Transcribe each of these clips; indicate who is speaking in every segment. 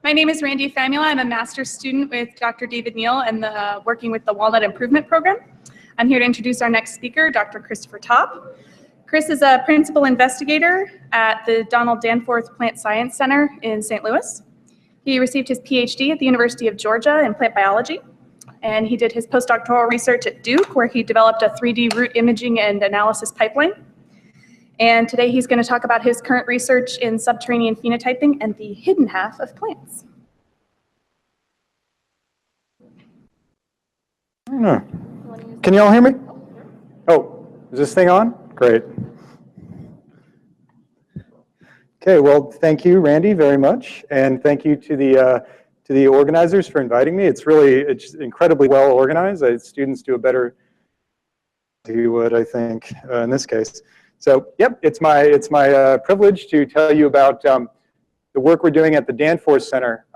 Speaker 1: My name is Randy Famula. I'm a master's student with Dr. David Neal and working with the Walnut Improvement Program. I'm here to introduce our next speaker, Dr. Christopher Topp. Chris is a principal investigator at the Donald Danforth Plant Science Center in St. Louis. He received his PhD at the University of Georgia in plant biology, and he did his postdoctoral research at Duke, where he developed a 3D root imaging and analysis pipeline. And today he's going to talk about his current research in subterranean phenotyping and the hidden half of plants.
Speaker 2: Can you all hear me? Oh, is this thing on? Great. Okay, well, thank you, Randy, very much, and thank you to the organizers for inviting me. It's incredibly well organized. Students do a better do what I think in this case. So, yep, it's my privilege to tell you about the work we're doing at the Danforth Center.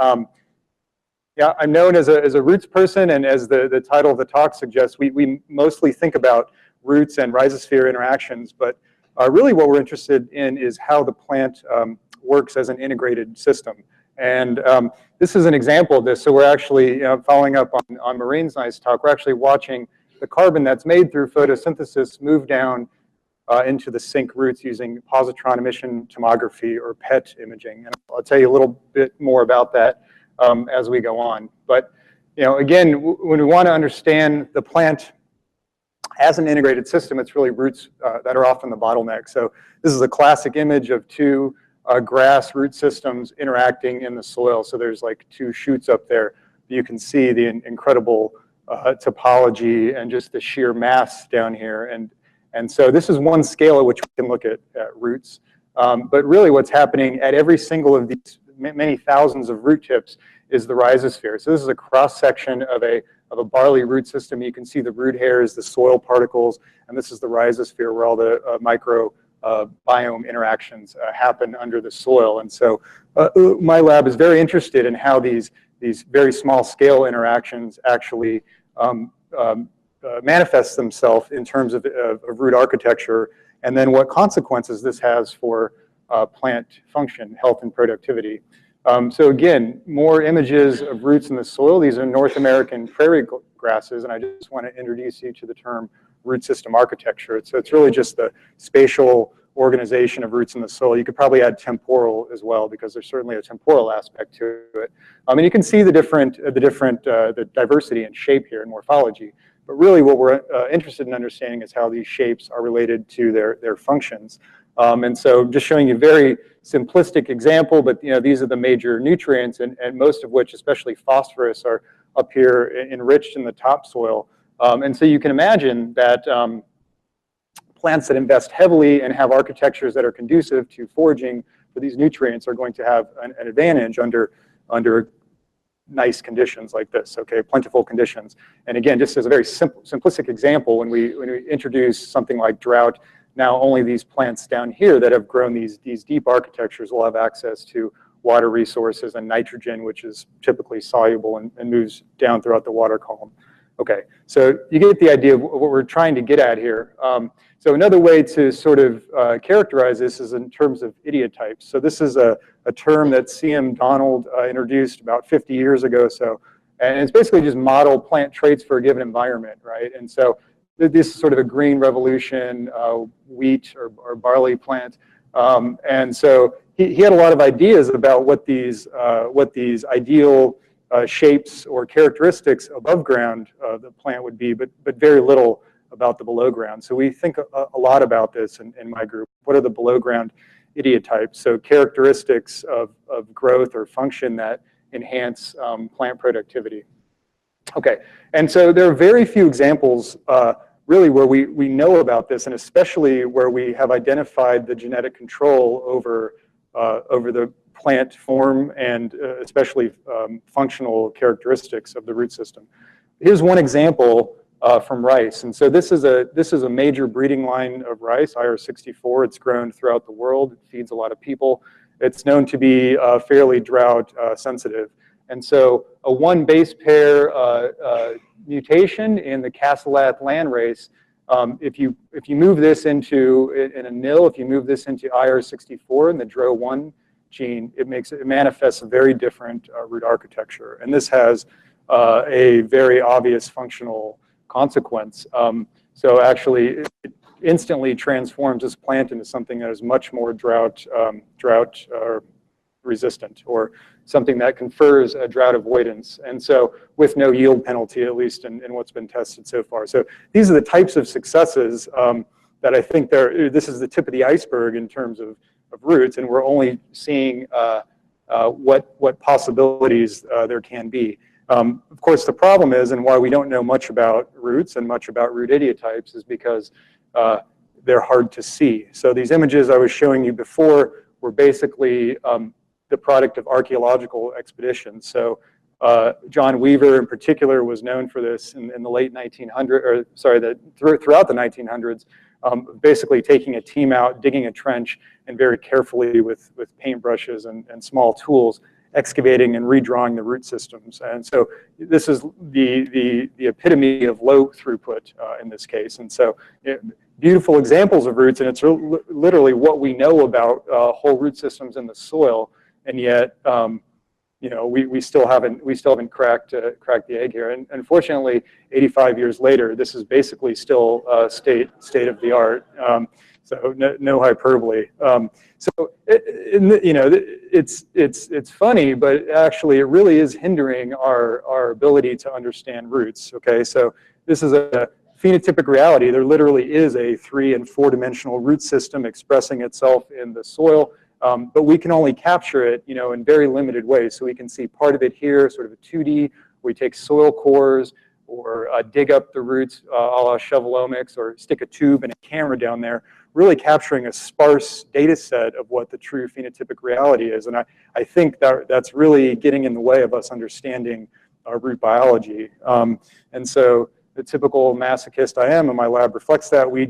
Speaker 2: Yeah, I'm known as a roots person, and as the title of the talk suggests, we mostly think about roots and rhizosphere interactions, but really what we're interested in is how the plant works as an integrated system. And this is an example of this. So we're actually, following up on Maureen's nice talk, we're actually watching the carbon that's made through photosynthesis move down into the sink roots using positron emission tomography, or PET imaging. And I'll tell you a little bit more about that as we go on. But again, when we want to understand the plant as an integrated system, it's really roots that are often the bottleneck. So this is a classic image of two grass root systems interacting in the soil. So there's like two shoots up there. You can see the incredible topology and just the sheer mass down here. And so this is one scale at which we can look at roots. But really what's happening at every single of these many thousands of root tips is the rhizosphere. So this is a cross-section of a barley root system. You can see the root hairs, the soil particles, and this is the rhizosphere where all the microbiome interactions happen under the soil. And so my lab is very interested in how these very small scale interactions actually manifest themselves in terms of root architecture, and then what consequences this has for plant function, health, and productivity. So again, more images of roots in the soil. These are North American prairie grasses, and I just want to introduce you to the term root system architecture. So it's really just the spatial organization of roots in the soil. You could probably add temporal as well, because there's certainly a temporal aspect to it. And you can see the diversity in shape here in morphology. But really what we're interested in understanding is how these shapes are related to their functions. And so just showing you a very simplistic example, but these are the major nutrients, and most of which, especially phosphorus, are up here enriched in the topsoil. And so you can imagine that plants that invest heavily and have architectures that are conducive to foraging for these nutrients are going to have an advantage under nice conditions like this, okay, plentiful conditions. And again, just as a very simplistic example, when we introduce something like drought, now only these plants down here that have grown these deep architectures will have access to water resources and nitrogen, which is typically soluble and moves down throughout the water column. Okay, so you get the idea of what we're trying to get at here. So another way to sort of characterize this is in terms of idiotypes. So this is a term that C.M. Donald introduced about 50 years ago. And it's basically just model plant traits for a given environment, right? And so this is sort of a green revolution wheat or barley plant. And so he had a lot of ideas about what these ideal shapes or characteristics above ground the plant would be, but very little about the below ground. So we think a lot about this in my group. What are the below ground idiotypes? So characteristics of growth or function that enhance plant productivity. Okay, and so there are very few examples really where we know about this, and especially where we have identified the genetic control over the plant form and especially functional characteristics of the root system. Here's one example from rice, and so this is a major breeding line of rice, IR64. It's grown throughout the world. It feeds a lot of people. It's known to be fairly drought sensitive, and so a one base pair mutation in the Castellath landrace, if you move this into in a nil, if you move this into IR64 in the DRO1 gene, it manifests a very different root architecture. And this has a very obvious functional consequence. So actually, it instantly transforms this plant into something that is much more drought resistant, or something that confers a drought avoidance, and so with no yield penalty, at least in what's been tested so far. So these are the types of successes that I think this is the tip of the iceberg in terms of roots, and we're only seeing what possibilities there can be. Of course, the problem is, and why we don't know much about roots and much about root idiotypes, is because they're hard to see. So these images I was showing you before were basically the product of archaeological expeditions. So John Weaver in particular was known for this in the late 1900s, or sorry, throughout the 1900s, basically taking a team out, digging a trench, and very carefully with paintbrushes and small tools, excavating and redrawing the root systems. And so this is the epitome of low throughput in this case. And so beautiful examples of roots, and it's literally what we know about whole root systems in the soil. And yet, you know, we still haven't cracked the egg here. And unfortunately, 85 years later, this is basically still state of the art. So no hyperbole. So you know, it's funny, but actually, it really is hindering our ability to understand roots. Okay, so this is a phenotypic reality. There literally is a 3- and 4-dimensional root system expressing itself in the soil. But we can only capture it, you know, in very limited ways. So we can see part of it here, sort of a 2D. We take soil cores, or dig up the roots a la shovelomics, or stick a tube and a camera down there, really capturing a sparse data set of what the true phenotypic reality is. And I think that's really getting in the way of us understanding our root biology. And so the typical masochist I am in my lab reflects that. We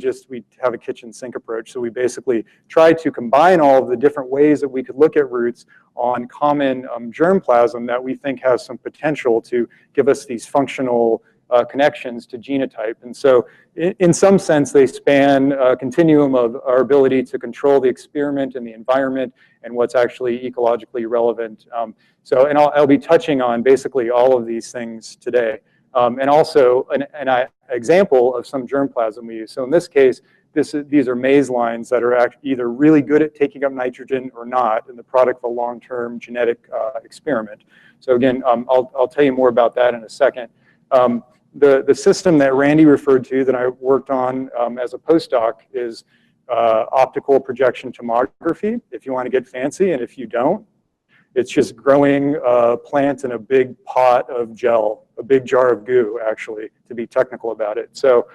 Speaker 2: have a kitchen sink approach. So we basically try to combine all of the different ways that we could look at roots on common germplasm that we think has some potential to give us these functional connections to genotype. And so in some sense, they span a continuum of our ability to control the experiment and the environment and what's actually ecologically relevant. And I'll be touching on basically all of these things today. And also an example of some germplasm we use. So in this case, these are maize lines that are either really good at taking up nitrogen or not, and the product of a long-term genetic experiment. So again, I'll tell you more about that in a second. The system that Randy referred to that I worked on as a postdoc is optical projection tomography, if you want to get fancy, and if you don't, it's just growing plants in a big pot of gel, a big jar of goo, actually, to be technical about it. So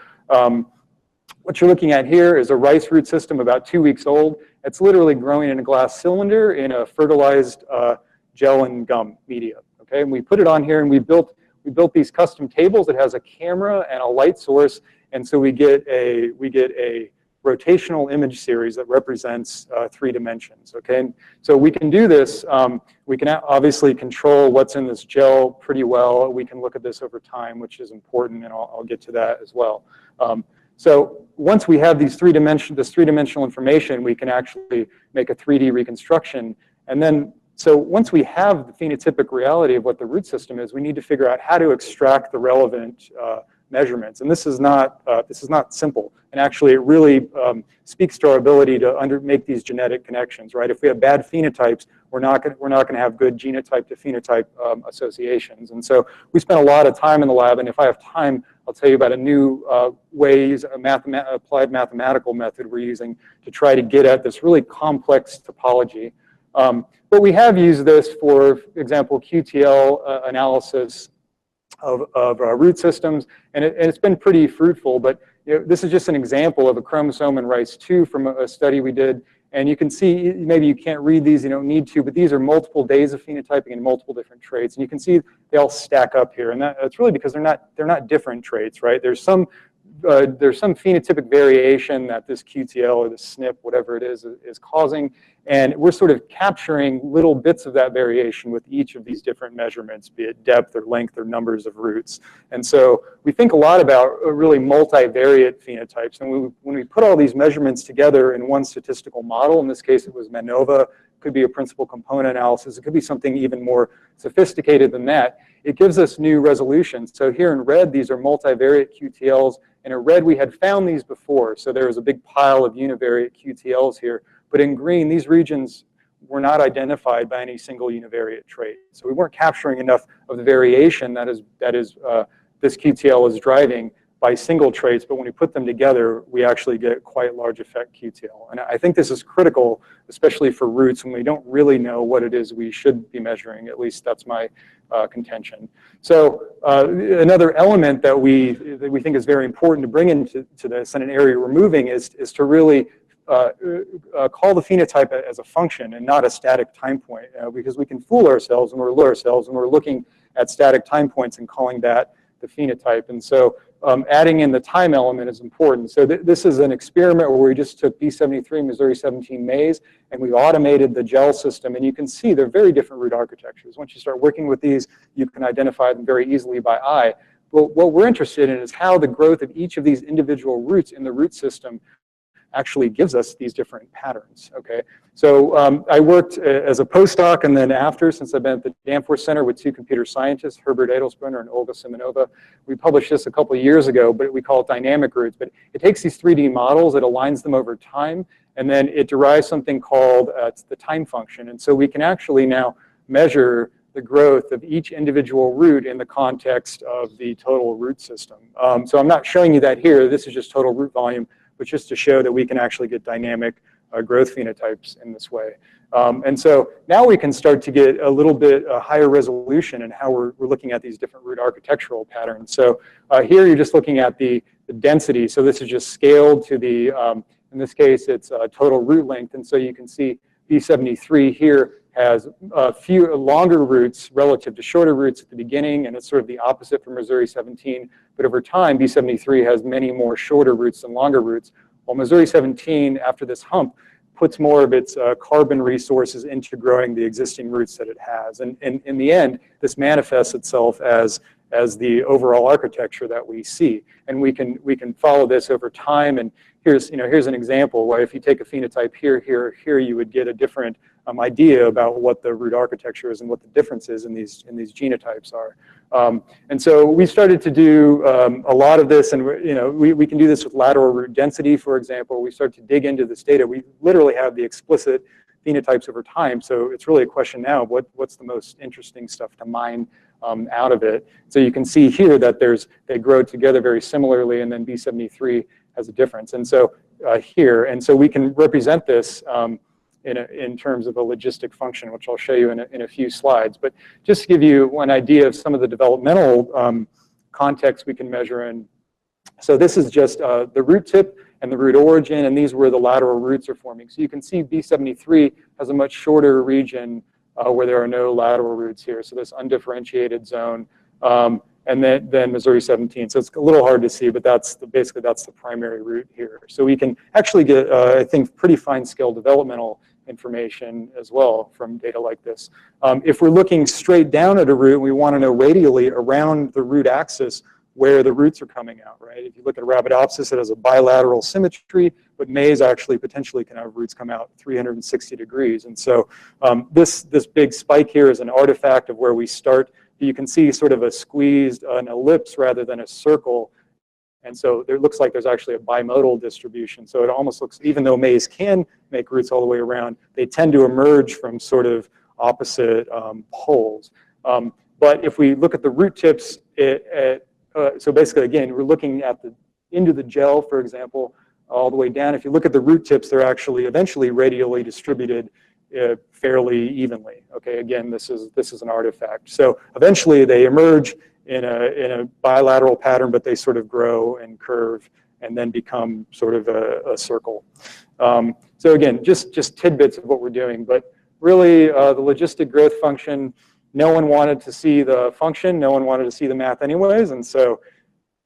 Speaker 2: what you're looking at here is a rice root system about 2 weeks old. It's literally growing in a glass cylinder in a fertilized gel and gum media. Okay, and we put it on here, and we built these custom tables that has a camera and a light source, and so we get a rotational image series that represents 3 dimensions. Okay, and so we can do this. We can obviously control what's in this gel pretty well. We can look at this over time, which is important, and I'll get to that as well. So once we have this three-dimensional information, we can actually make a 3D reconstruction. And then, so once we have the phenotypic reality of what the root system is, we need to figure out how to extract the relevant measurements. And this is not simple. And actually, it really speaks to our ability to make these genetic connections, right? If we have bad phenotypes, we're not going to have good genotype to phenotype associations. And so we spent a lot of time in the lab. And if I have time, I'll tell you about a new applied mathematical method we're using to try to get at this really complex topology. But we have used this for example, QTL analysis of root systems, and it's been pretty fruitful. But you know, this is just an example of a chromosome in rice 2 from a study we did. And you can see, maybe you can't read these, you don't need to, but these are multiple days of phenotyping and multiple different traits. And you can see they all stack up here. And that's really because they're not different traits, right? There's some phenotypic variation that this QTL or the SNP, whatever it is causing. And we're sort of capturing little bits of that variation with each of these different measurements, be it depth or length or numbers of roots. And so we think a lot about really multivariate phenotypes. And when we put all these measurements together in one statistical model, in this case it was MANOVA could be a principal component analysis, it could be something even more sophisticated than that. It gives us new resolutions. So here in red, these are multivariate QTLs, and in red, we had found these before. So there was a big pile of univariate QTLs here. But in green, these regions were not identified by any single univariate trait. So we weren't capturing enough of the variation that this QTL is driving by single traits, but when we put them together, we actually get quite large effect QTL. And I think this is critical, especially for roots, when we don't really know what it is we should be measuring. At least that's my contention. So another element that we think is very important to bring into this, and an area we're moving, is to really call the phenotype as a function and not a static time point, because we can fool ourselves when we're looking at static time points and calling that the phenotype. And so adding in the time element is important. So this is an experiment where we just took B73 Missouri 17 maize and we automated the gel system, and you can see they're very different root architectures. Once you start working with these, you can identify them very easily by eye. But what we're interested in is how the growth of each of these individual roots in the root system actually gives us these different patterns, okay? So I worked as a postdoc, and then after, since I've been at the Danforth Center with two computer scientists, Herbert Adelsbrunner and Olga Simonova. We published this a couple of years ago, but we call it dynamic roots. But it takes these 3D models, it aligns them over time, and then it derives something called the time function. And so we can actually now measure the growth of each individual root in the context of the total root system. So I'm not showing you that here. This is just total root volume, but just to show that we can actually get dynamic growth phenotypes in this way. And so now we can start to get a little bit higher resolution in how we're looking at these different root architectural patterns. So here you're just looking at the density. So this is just scaled to the, in this case, it's total root length. And so you can see B73 here has longer roots relative to shorter roots at the beginning, and it's sort of the opposite from Missouri 17. But over time, B73 has many more shorter roots than longer roots, while Missouri 17, after this hump, puts more of its carbon resources into growing the existing roots that it has. And in the end, this manifests itself as the overall architecture that we see. And we can follow this over time. And here's an example where if you take a phenotype here, you would get a different idea about what the root architecture is and what the differences in these genotypes are. And so we started to do a lot of this, and we can do this with lateral root density, for example. We start to dig into this data. We literally have the explicit phenotypes over time, so it's really a question now of what's the most interesting stuff to mine out of it. So you can see here that they grow together very similarly, and then B73 has a difference. And so so we can represent this in terms of a logistic function, which I'll show you in a few slides. But just to give you one idea of some of the developmental context we can measure in. So this is just the root tip and the root origin, and these where the lateral roots are forming. So you can see B73 has a much shorter region where there are no lateral roots here. So this undifferentiated zone, and then Missouri 17. So it's a little hard to see, but basically that's the primary root here. So we can actually get, I think, pretty fine scale developmental information as well from data like this. If we're looking straight down at a root, we want to know radially around the root axis where the roots are coming out, right? If you look at Arabidopsis, it has a bilateral symmetry, but maize actually potentially can have roots come out 360 degrees. And so this big spike here is an artifact of where we start. You can see sort of a squeezed, an ellipse rather than a circle. And so it looks like there's actually a bimodal distribution. So it almost looks, even though maize can make roots all the way around, they tend to emerge from sort of opposite poles. But if we look at the root tips, so basically, again, we're looking at into the gel, for example, all the way down. If you look at the root tips, they're actually eventually radially distributed fairly evenly. Okay, again, this is an artifact. So eventually they emerge in a bilateral pattern, but they sort of grow and curve and then become sort of a circle. So again, just tidbits of what we're doing, but really the logistic growth function, no one wanted to see the function, no one wanted to see the math anyways, and so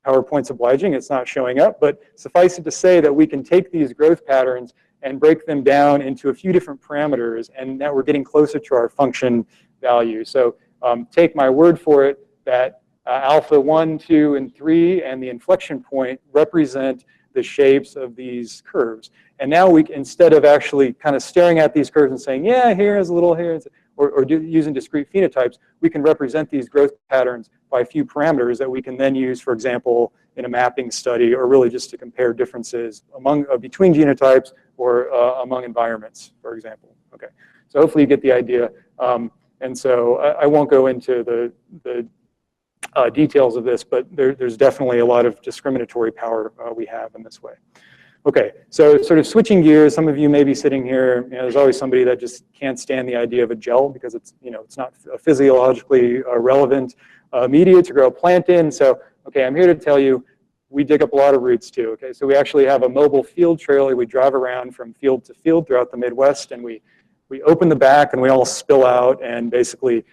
Speaker 2: PowerPoint's obliging, it's not showing up, but suffice it to say that we can take these growth patterns and break them down into a few different parameters, and now we're getting closer to our function value. So take my word for it that alpha 1, 2, and 3 and the inflection point represent the shapes of these curves. And now we, instead of actually kind of staring at these curves and saying, yeah, here's a little here, or using discrete phenotypes, we can represent these growth patterns by a few parameters that we can then use, for example, in a mapping study, or really just to compare differences among between genotypes or among environments, for example. Okay, so hopefully you get the idea. And so I won't go into the details of this, but there's definitely a lot of discriminatory power we have in this way. Okay, so sort of switching gears, some of you may be sitting here, there's always somebody that just can't stand the idea of a gel because it's, it's not a physiologically relevant media to grow a plant in. So, okay, I'm here to tell you, we dig up a lot of roots too, okay? So we actually have a mobile field trailer. We drive around from field to field throughout the Midwest, and we open the back and we all spill out, and basically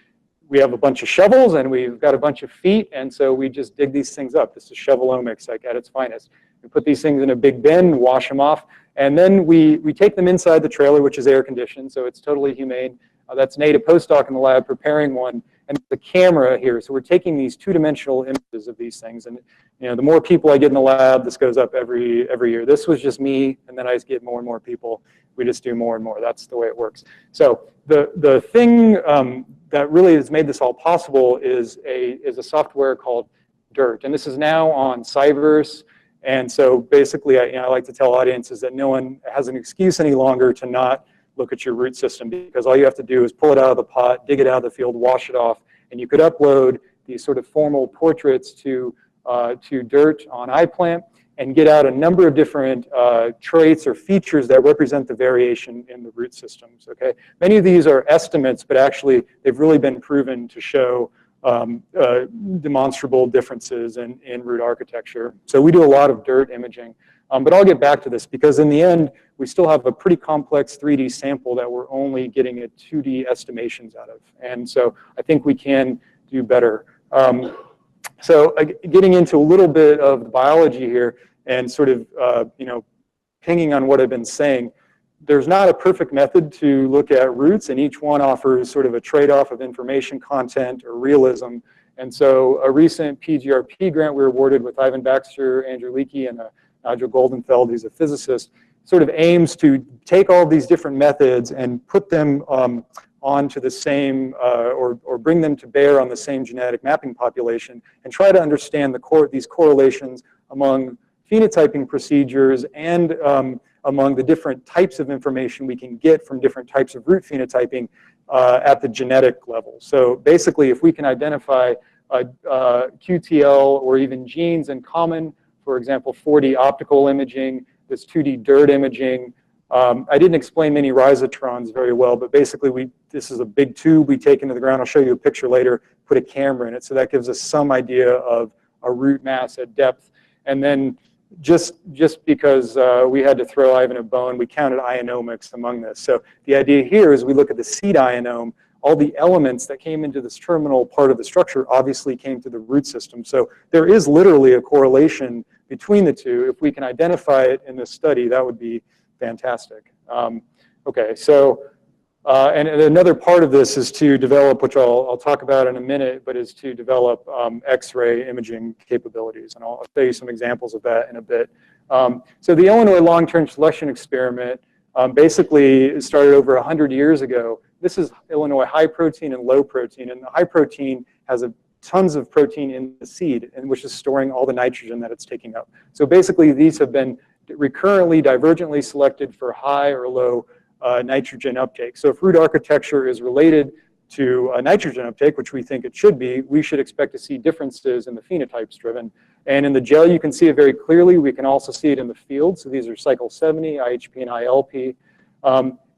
Speaker 2: we have a bunch of shovels and we've got a bunch of feet, and so we just dig these things up. This is shovelomics, like at its finest. We put these things in a big bin, wash them off, and then we take them inside the trailer, which is air conditioned, so it's totally humane. That's Nate, a postdoc in the lab, preparing one, and the camera here. So we're taking these two-dimensional images of these things, and the more people I get in the lab, this goes up every year. This was just me, and then I just get more and more people. We just do more and more. That's the way it works. So the thing that really has made this all possible is a software called DIRT, and this is now on Cyverse. And so basically, I like to tell audiences that no one has an excuse any longer to not look at your root system, because all you have to do is pull it out of the pot, dig it out of the field, wash it off, and you could upload these sort of formal portraits to DIRT on iPlant and get out a number of different traits or features that represent the variation in the root systems, okay? Many of these are estimates, but actually they've really been proven to show demonstrable differences in root architecture. So we do a lot of DIRT imaging, but I'll get back to this because in the end, we still have a pretty complex 3D sample that we're only getting at 2D estimations out of. And so I think we can do better. So getting into a little bit of the biology here and sort of, pinging on what I've been saying, there's not a perfect method to look at roots, and each one offers sort of a trade-off of information content or realism. And so a recent PGRP grant we were awarded with Ivan Baxter, Andrew Leakey, and Nigel Goldenfeld, who's a physicist, sort of aims to take all these different methods and put them onto the same, or bring them to bear on the same genetic mapping population and try to understand these correlations among phenotyping procedures and among the different types of information we can get from different types of root phenotyping at the genetic level. So basically, if we can identify QTL or even genes in common, for example, 4D optical imaging, this 2D DIRT imaging. I didn't explain many risotrons very well, but basically this is a big tube we take into the ground. I'll show you a picture later, put a camera in it. So that gives us some idea of a root mass at depth. And then just because we had to throw Ivan a bone, we counted ionomics among this. So the idea here is we look at the seed ionome. All the elements that came into this terminal part of the structure obviously came to the root system. So there is literally a correlation between the two. If we can identify it in this study, that would be fantastic. Okay, so and another part of this is to develop, which I'll talk about in a minute, but is to develop X-ray imaging capabilities, and I'll show you some examples of that in a bit. So the Illinois long-term selection experiment basically started over 100 years ago. This is Illinois high protein and low protein, and the high protein has tons of protein in the seed, and which is storing all the nitrogen that it's taking up. So basically, these have been recurrently divergently selected for high or low nitrogen uptake. So if root architecture is related to nitrogen uptake, which we think it should be, we should expect to see differences in the phenotypes driven. And in the gel, you can see it very clearly. We can also see it in the field. So these are cycle 70, IHP, and ILP.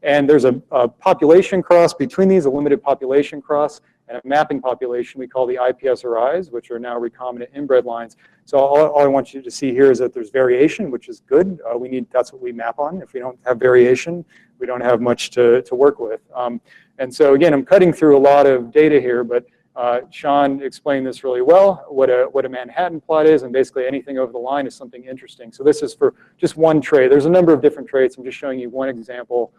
Speaker 2: And there's a population cross between these, a limited population cross, and a mapping population we call the IPSRIs, which are now recombinant inbred lines. So all I want you to see here is that there's variation, which is good. That's what we map on. If we don't have variation, we don't have much to work with. And so again, I'm cutting through a lot of data here, but Sean explained this really well, what a Manhattan plot is, and basically anything over the line is something interesting. So this is for just one trait. There's a number of different traits. I'm just showing you one example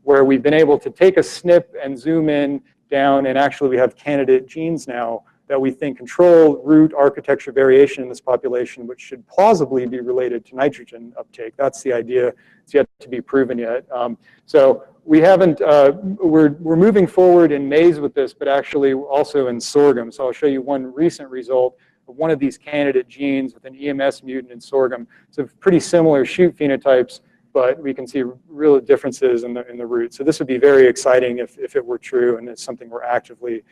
Speaker 2: where we've been able to take a SNP and zoom in down, and actually we have candidate genes now that we think control root architecture variation in this population, which should plausibly be related to nitrogen uptake. That's the idea. It's yet to be proven yet. So we haven't, we're moving forward in maize with this, but actually also in sorghum. So I'll show you one recent result of one of these candidate genes with an EMS mutant in sorghum. So pretty similar shoot phenotypes, but we can see real differences in the root. So this would be very exciting if it were true, and it's something we're actively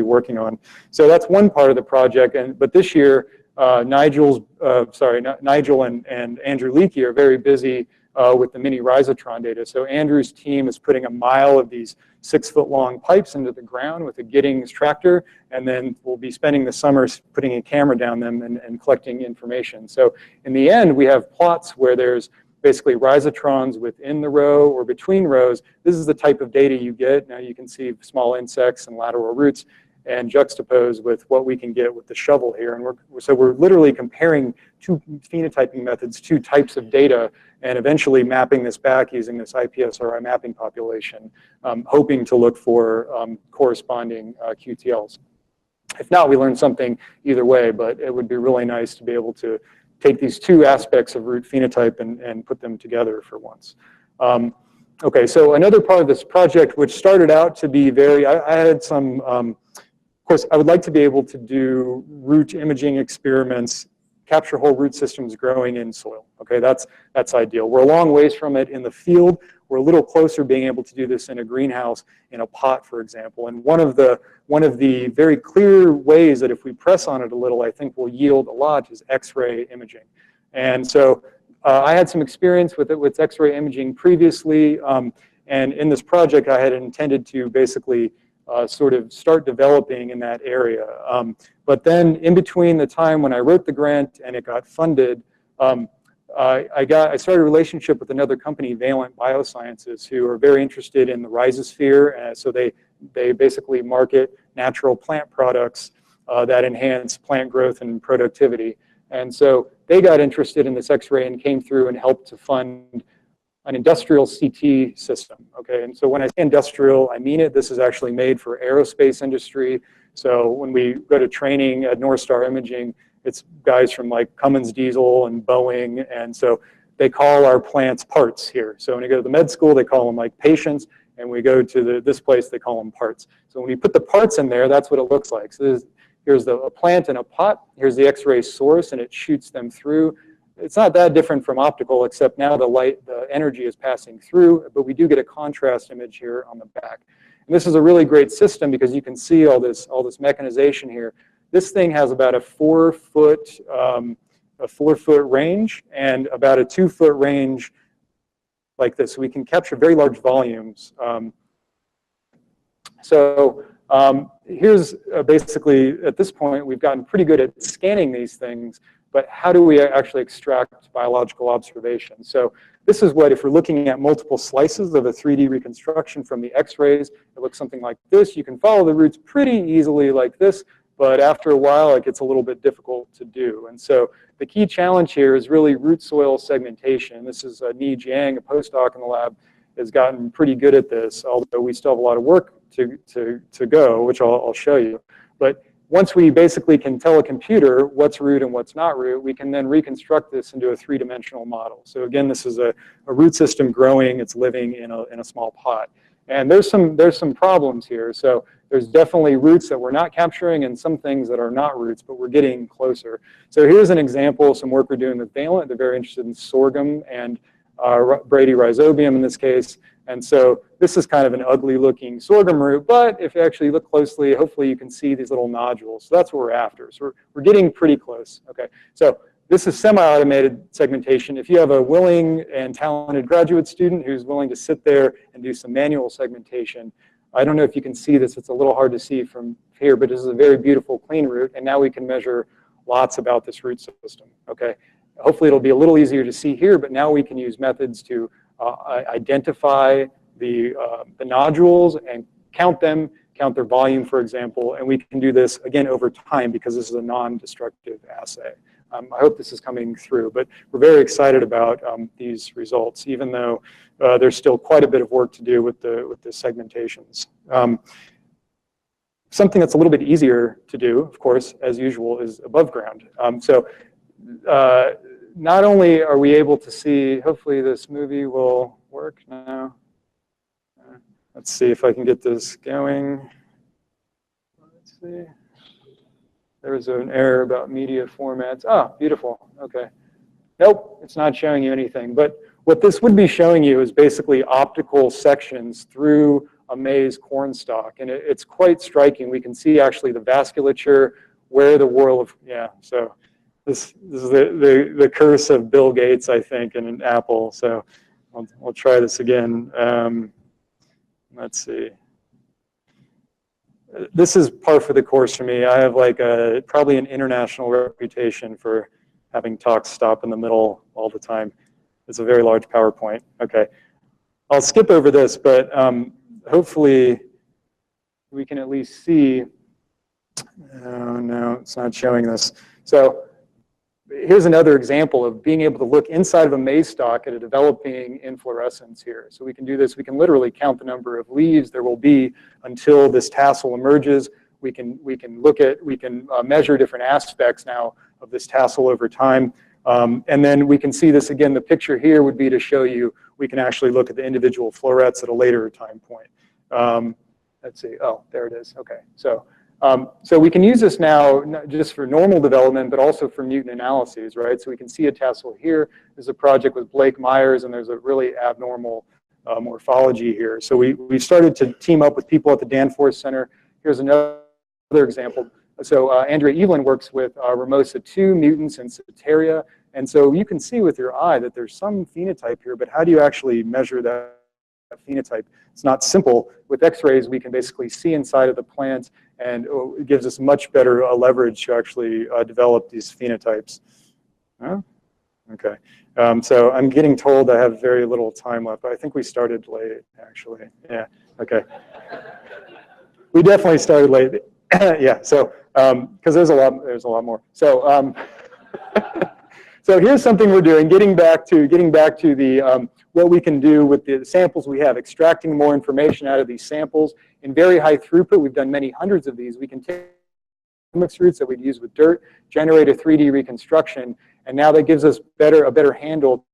Speaker 2: working on. So that's one part of the project. But this year, Nigel and Andrew Leakey are very busy with the mini rhizotron data. So Andrew's team is putting 1 mile of these 6-foot-long pipes into the ground with a Giddings tractor, and then we'll be spending the summers putting a camera down them and collecting information. So in the end, we have plots where there's basically rhizotrons within the row or between rows. This is the type of data you get. Now you can see small insects and lateral roots, and juxtapose with what we can get with the shovel here. And we're literally comparing 2 phenotyping methods, 2 types of data, and eventually mapping this back using this IPSRI mapping population, hoping to look for corresponding QTLs. If not, we learn something either way, but it would be really nice to be able to take these 2 aspects of root phenotype and put them together for once. Okay, so another part of this project, which started out to be I had some, of course, I would like to be able to do root imaging experiments, capture whole root systems growing in soil. Okay, that's ideal. We're a long ways from it in the field. We're a little closer being able to do this in a greenhouse, in a pot, for example. And one of the very clear ways that if we press on it a little, I think will yield a lot is X-ray imaging. And so I had some experience with X-ray imaging previously, and in this project I had intended to basically sort of start developing in that area. But then in between the time when I wrote the grant and it got funded, I started a relationship with another company, Valent Biosciences, who are very interested in the rhizosphere. So they basically market natural plant products that enhance plant growth and productivity. And so they got interested in this X-ray and came through and helped to fund an industrial CT system, okay? And so when I say industrial, I mean it. This is actually made for aerospace industry. So when we go to training at North Star Imaging, it's guys from like Cummins Diesel and Boeing, and so they call our plants parts here. So when you go to the med school, they call them like patients, and we go to this place, they call them parts. So when you put the parts in there, that's what it looks like. So here's a plant in a pot, here's the X-ray source, and it shoots them through. It's not that different from optical, except now the energy is passing through, but we do get a contrast image here on the back. And this is a really great system because you can see all this mechanization here. This thing has about a 4-foot range and about a 2-foot range like this. So we can capture very large volumes. Here's basically, at this point, we've gotten pretty good at scanning these things, but how do we actually extract biological observation? So this is what, if we're looking at multiple slices of a 3D reconstruction from the X-rays, it looks something like this. You can follow the roots pretty easily like this, but after a while, it gets a little bit difficult to do. And so the key challenge here is really root soil segmentation. This is Ni Jiang, a postdoc in the lab, has gotten pretty good at this, although we still have a lot of work to go, which I'll show you. But once we basically can tell a computer what's root and what's not root, we can then reconstruct this into a 3-dimensional model. So again, this is a root system growing, it's living in a small pot. And there's some problems here. So there's definitely roots that we're not capturing and some things that are not roots, but we're getting closer. So here's an example, some work we're doing with Valent. They're very interested in sorghum and Brady rhizobium in this case. And so this is kind of an ugly looking sorghum root, but if you actually look closely, hopefully you can see these little nodules. So that's what we're after. So we're getting pretty close. Okay, so this is semi-automated segmentation. If you have a willing and talented graduate student who's willing to sit there and do some manual segmentation, I don't know if you can see this, it's a little hard to see from here, but this is a very beautiful clean root, and now we can measure lots about this root system, okay? Hopefully it'll be a little easier to see here, but now we can use methods to identify the nodules and count them, count their volume, for example, and we can do this, again, over time because this is a non-destructive assay. I hope this is coming through, but we're very excited about these results, even though there's still quite a bit of work to do with the segmentations. Something that's a little bit easier to do, of course, as usual, is above ground. Not only are we able to see, hopefully this movie will work now. Let's see if I can get this going. Let's see. There was an error about media formats. Oh, beautiful. Okay. Nope, it's not showing you anything. But what this would be showing you is basically optical sections through a maize corn stalk. And it's quite striking. We can see actually the vasculature, where the whorl of, yeah, so this is the curse of Bill Gates, I think, and an Apple. So we'll try this again. Let's see. This is par for the course for me. I have like probably an international reputation for having talks stop in the middle all the time. It's a very large PowerPoint. Okay, I'll skip over this, but hopefully we can at least see. Oh no, it's not showing this. So here's another example of being able to look inside of a maize stalk at a developing inflorescence here. So we can do this. We can literally count the number of leaves there will be until this tassel emerges. We can measure different aspects now of this tassel over time. And then we can see this again. The picture here would be to show you we can actually look at the individual florets at a later time point. Let's see. Oh, there it is. Okay. So we can use this now not just for normal development, but also for mutant analyses, right? So we can see a tassel here. There's a project with Blake Myers, and there's a really abnormal morphology here. So we started to team up with people at the Danforth Center. Here's another example. So Andrea Evelyn works with Ramosa 2 mutants and Soteria. And so you can see with your eye that there's some phenotype here, but how do you actually measure that phenotype? It's not simple. With X-rays, we can basically see inside of the plant, and it gives us much better leverage to actually develop these phenotypes. Huh? Okay. So I'm getting told I have very little time left, but I think we started late, actually. Yeah. Okay. We definitely started late. Yeah. So because there's a lot more. So so here's something we're doing. Getting back to the what we can do with the samples we have, extracting more information out of these samples in very high throughput. We've done many hundreds of these. We can take mixed roots that we'd use with dirt, generate a 3D reconstruction, and now that gives us a better handle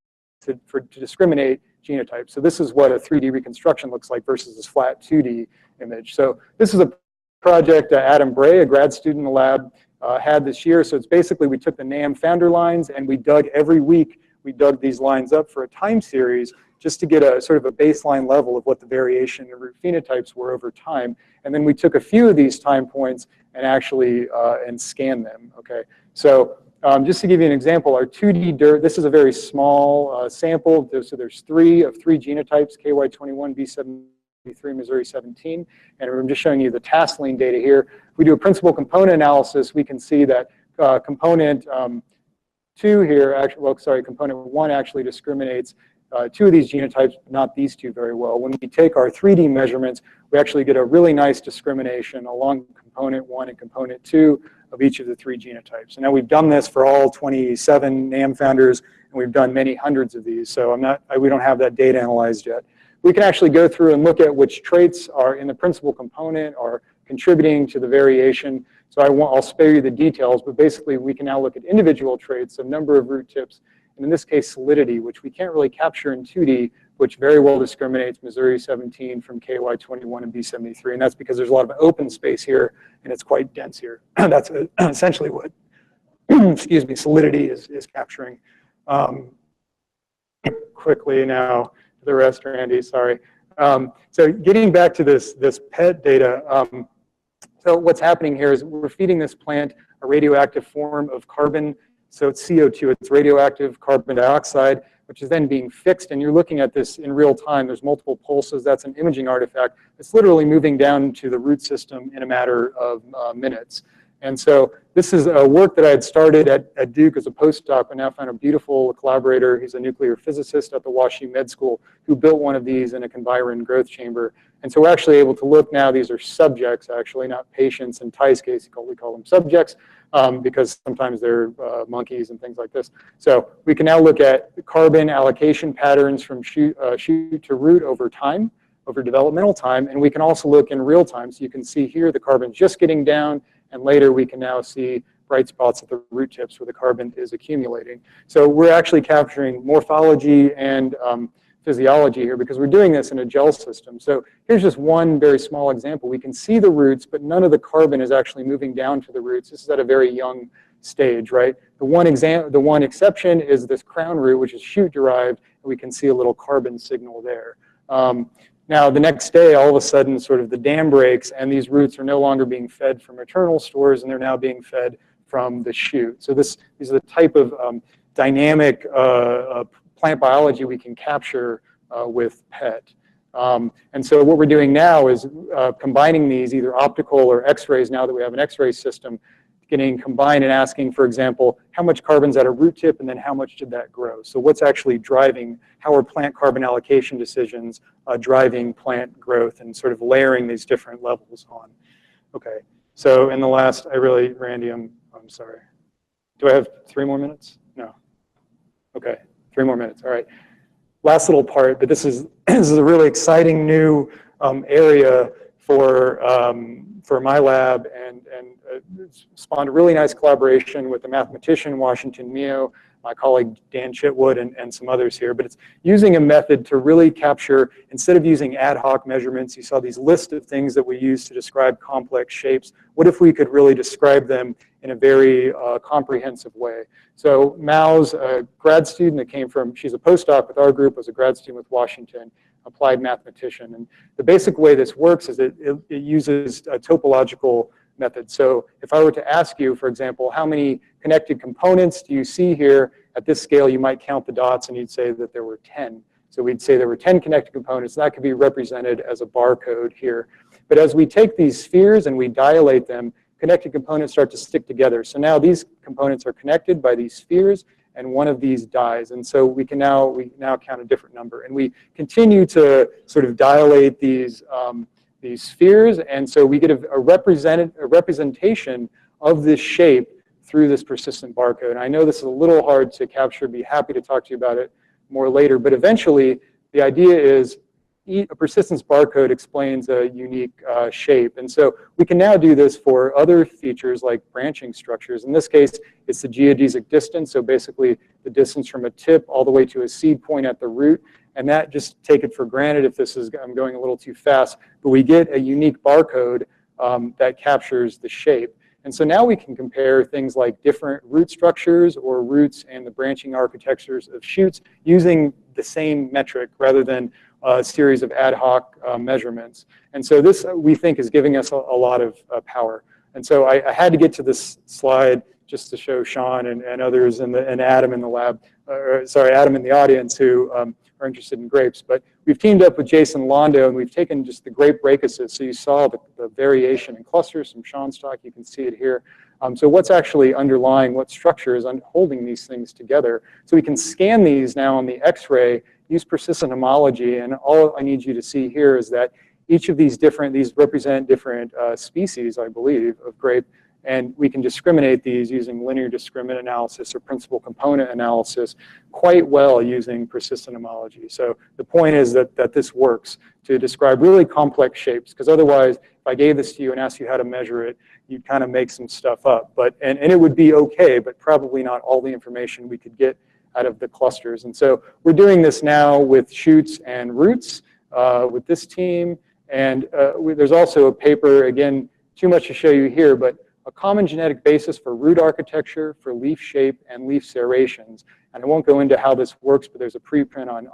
Speaker 2: to discriminate genotypes. So this is what a 3D reconstruction looks like versus this flat 2D image. So this is a project Adam Bray, a grad student in the lab, had this year. So it's basically we took the NAM founder lines and we dug every week. We dug these lines up for a time series just to get a sort of a baseline level of what the variation in root phenotypes were over time. And then we took a few of these time points and actually and scanned them. Okay, so just to give you an example, our 2D dirt, this is a very small sample. So there's three genotypes, KY21, B73, Missouri 17. And I'm just showing you the tasseling data here. If we do a principal component analysis, we can see that component 2 here, component 1 actually discriminates 2 of these genotypes, but not these 2 very well. When we take our 3D measurements, we actually get a really nice discrimination along component 1 and component 2 of each of the 3 genotypes. And now we've done this for all 27 NAM founders, and we've done many hundreds of these. So we don't have that data analyzed yet. We can actually go through and look at which traits are in the principal component are contributing to the variation. So I'll spare you the details, but basically we can now look at individual traits, a number of root tips, and in this case solidity, which we can't really capture in 2D, which very well discriminates Missouri 17 from KY21 and B73, and that's because there's a lot of open space here, and it's quite dense here. That's essentially what, excuse me, solidity is capturing. Quickly now, to the rest, Randy, sorry. So getting back to this PET data, so what's happening here is we're feeding this plant a radioactive form of carbon. So it's CO2, it's radioactive carbon dioxide, which is then being fixed. And you're looking at this in real time. There's multiple pulses. That's an imaging artifact. It's literally moving down to the root system in a matter of minutes. And so this is a work that I had started at Duke as a postdoc, but now found a beautiful collaborator. He's a nuclear physicist at the WashU Med School who built one of these in a conviron growth chamber. And so we're actually able to look now, these are subjects actually, not patients. In Ty's case, we call them subjects because sometimes they're monkeys and things like this. So we can now look at carbon allocation patterns from shoot to root over time. over developmental time, and we can also look in real time. So you can see here the carbon just getting down, and later we can now see bright spots at the root tips where the carbon is accumulating. So we're actually capturing morphology and physiology here because we're doing this in a gel system. So here's just one very small example. We can see the roots, but none of the carbon is actually moving down to the roots. This is at a very young stage, right? The one exception is this crown root, which is shoot-derived, and we can see a little carbon signal there. Now, the next day, all of a sudden, sort of the dam breaks, and these roots are no longer being fed from maternal stores, and they're now being fed from the shoot. So these are the type of dynamic plant biology we can capture with PET. And so what we're doing now is combining these, either optical or X-rays, now that we have an X-ray system, getting combined and asking, for example, how much carbon's at a root tip and then how much did that grow? So what's actually driving, how are plant carbon allocation decisions driving plant growth, and sort of layering these different levels on. Okay, so in the last, Randy, I'm sorry. Do I have 3 more minutes? No. Okay, 3 more minutes, all right. Last little part, but this is a really exciting new area for my lab, and spawned a really nice collaboration with a mathematician, Washington Mio, my colleague Dan Chitwood, and some others here. But it's using a method to really capture, instead of using ad hoc measurements, you saw these lists of things that we use to describe complex shapes. What if we could really describe them in a very comprehensive way? So Mao's a grad student that came from, she's a postdoc with our group, was a grad student with Washington, applied mathematician. And the basic way this works is it uses a topological method. So if I were to ask you, for example, how many connected components do you see here? At this scale, you might count the dots and you'd say that there were 10. So we'd say there were 10 connected components. That could be represented as a barcode here. But as we take these spheres and we dilate them, connected components start to stick together. So now these components are connected by these spheres, and one of these dies. And so we now count a different number. And we continue to sort of dilate these spheres, and so we get a representation of this shape through this persistent barcode. And I know this is a little hard to capture. I'd be happy to talk to you about it more later. But eventually, the idea is a persistence barcode explains a unique shape. And so we can now do this for other features like branching structures. In this case, it's the geodesic distance. So basically, the distance from a tip all the way to a seed point at the root. And that, just take it for granted if this is, I'm going a little too fast, but we get a unique barcode that captures the shape. And so now we can compare things like different root structures or roots and the branching architectures of shoots using the same metric rather than a series of ad hoc measurements. And so this, we think, is giving us a lot of power. And so I had to get to this slide just to show Sean and others and Adam in the lab, Adam in the audience who are interested in grapes. But we've teamed up with Jason Londo, and we've taken just the grape brachices. So you saw the variation in clusters from Sean's talk. You can see it here. So what's actually underlying, what structure is holding these things together? So we can scan these now on the X-ray, use persistent homology, and all I need you to see here is that each of these represent different species, I believe, of grape. And we can discriminate these using linear discriminant analysis or principal component analysis quite well using persistent homology. So the point is that this works to describe really complex shapes, because otherwise, if I gave this to you and asked you how to measure it, you'd kind of make some stuff up. And it would be okay, but probably not all the information we could get out of the clusters. And so we're doing this now with shoots and roots with this team. And there's also a paper, again, too much to show you here, but a common genetic basis for root architecture, for leaf shape, and leaf serrations. And I won't go into how this works, but there's a preprint on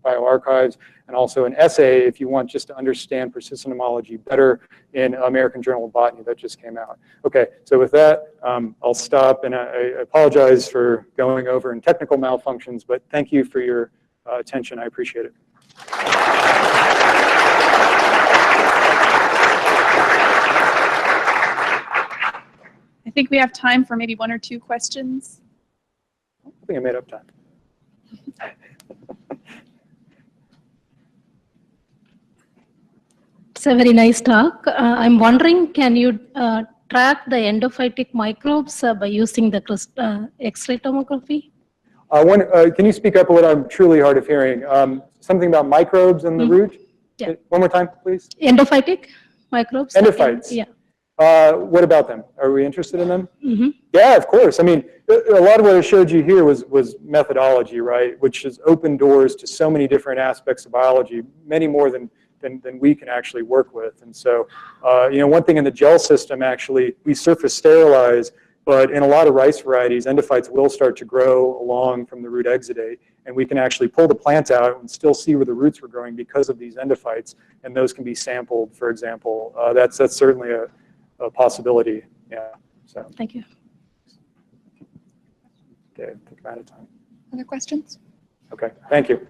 Speaker 2: bioarchives, and also an essay if you want just to understand persistent homology better in American Journal of Botany that just came out. Okay, so with that, I'll stop, and I apologize for going over in technical malfunctions, but thank you for your attention. I appreciate it.
Speaker 1: I think we have time for maybe 1 or 2 questions.
Speaker 2: I think I made up time.
Speaker 3: It's a very nice talk. I'm wondering, can you track the endophytic microbes by using the X-ray tomography?
Speaker 2: Can you speak up a little? I'm truly hard of hearing. Something about microbes in the root?
Speaker 3: Yeah.
Speaker 2: One more time, please.
Speaker 3: Endophytic microbes?
Speaker 2: Endophytes.
Speaker 3: Yeah.
Speaker 2: What about them? Are we interested in them?
Speaker 3: Mm-hmm.
Speaker 2: Yeah, of course. I mean, a lot of what I showed you here was methodology, right? Which has opened doors to so many different aspects of biology, many more than we can actually work with. And so, you know, one thing in the gel system, actually, we surface sterilize, but in a lot of rice varieties, endophytes will start to grow along from the root exudate, and we can actually pull the plant out and still see where the roots were growing because of these endophytes, and those can be sampled, for example. That's certainly a possibility. Yeah. So.
Speaker 3: Thank you.
Speaker 2: Okay, I think I'm out of time.
Speaker 4: Other questions?
Speaker 2: Okay, thank you.